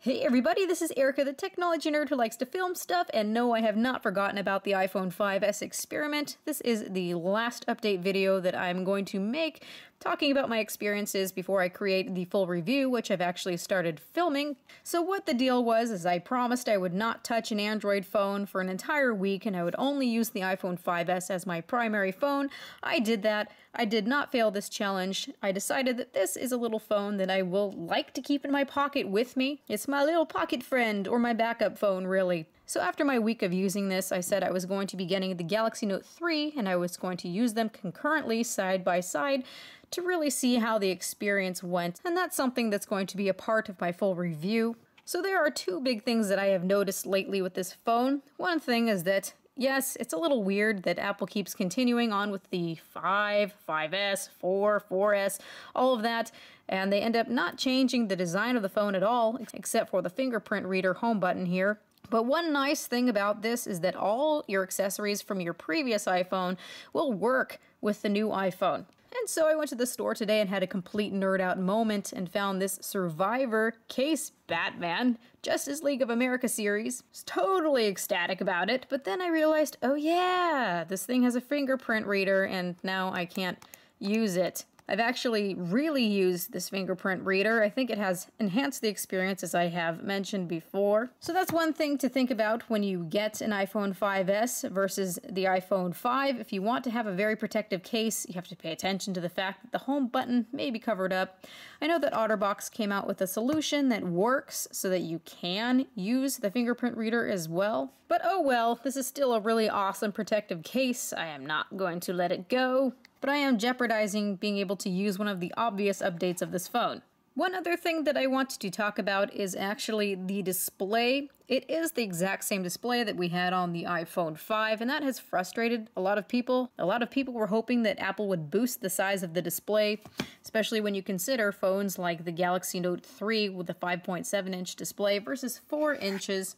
Hey everybody, this is Erica, the technology nerd who likes to film stuff, and no, I have not forgotten about the iPhone 5S experiment. This is the last update video that I'm going to make, talking about my experiences before I create the full review, which I've actually started filming. So what the deal was is I promised I would not touch an Android phone for an entire week, and I would only use the iPhone 5S as my primary phone. I did that. I did not fail this challenge. I decided that this is a little phone that I will like to keep in my pocket with me. It's my little pocket friend, or my backup phone, really. So after my week of using this, I said I was going to be getting the Galaxy Note 3, and I was going to use them concurrently, side by side, to really see how the experience went, and that's something that's going to be a part of my full review. So there are two big things that I have noticed lately with this phone. One thing is that, yes, it's a little weird that Apple keeps continuing on with the 5, 5S, 4, 4S, all of that, and they end up not changing the design of the phone at all, except for the fingerprint reader home button here. But one nice thing about this is that all your accessories from your previous iPhone will work with the new iPhone. And so I went to the store today and had a complete nerd out moment and found this Survivor Case Batman Justice League of America series. I was totally ecstatic about it, but then I realized, oh yeah, this thing has a fingerprint reader and now I can't use it. I've actually really used this fingerprint reader. I think it has enhanced the experience, as I have mentioned before. So that's one thing to think about when you get an iPhone 5S versus the iPhone 5. If you want to have a very protective case, you have to pay attention to the fact that the home button may be covered up. I know that OtterBox came out with a solution that works so that you can use the fingerprint reader as well. But oh well, this is still a really awesome protective case. I am not going to let it go. But I am jeopardizing being able to use one of the obvious updates of this phone. One other thing that I want to talk about is actually the display. It is the exact same display that we had on the iPhone 5, and that has frustrated a lot of people. A lot of people were hoping that Apple would boost the size of the display, especially when you consider phones like the Galaxy Note 3 with a 5.7-inch display versus 4 inches.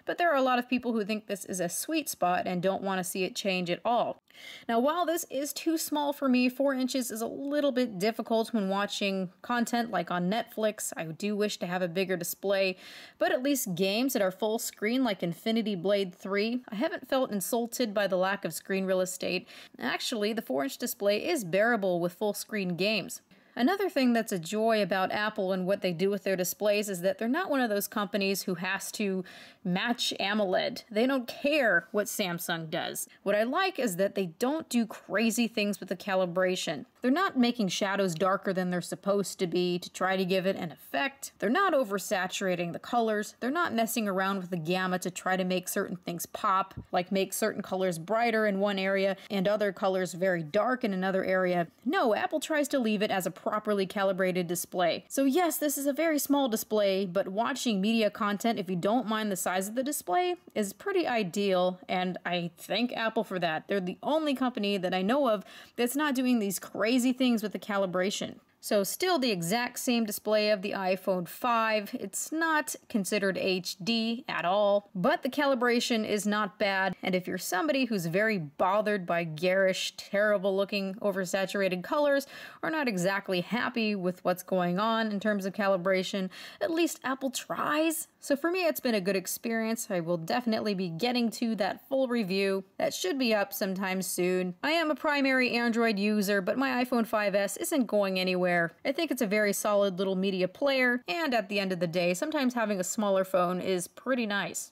But there are a lot of people who think this is a sweet spot and don't want to see it change at all. Now, while this is too small for me, 4 inches is a little bit difficult when watching content like on Netflix. I do wish to have a bigger display, but at least games that are full screen like Infinity Blade 3, I haven't felt insulted by the lack of screen real estate. Actually, the 4-inch display is bearable with full screen games. Another thing that's a joy about Apple and what they do with their displays is that they're not one of those companies who has to match AMOLED. They don't care what Samsung does. What I like is that they don't do crazy things with the calibration. They're not making shadows darker than they're supposed to be to try to give it an effect. They're not oversaturating the colors. They're not messing around with the gamma to try to make certain things pop, like make certain colors brighter in one area and other colors very dark in another area. No, Apple tries to leave it as a properly calibrated display. So yes, this is a very small display, but watching media content, if you don't mind the size of the display, is pretty ideal, and I thank Apple for that. They're the only company that I know of that's not doing these crazy things with the calibration. So still the exact same display of the iPhone 5. It's not considered HD at all, but the calibration is not bad. And if you're somebody who's very bothered by garish, terrible looking, oversaturated colors, or not exactly happy with what's going on in terms of calibration, at least Apple tries. So for me, it's been a good experience. I will definitely be getting to that full review. That should be up sometime soon. I am a primary Android user, but my iPhone 5S isn't going anywhere. I think it's a very solid little media player, and at the end of the day, sometimes having a smaller phone is pretty nice.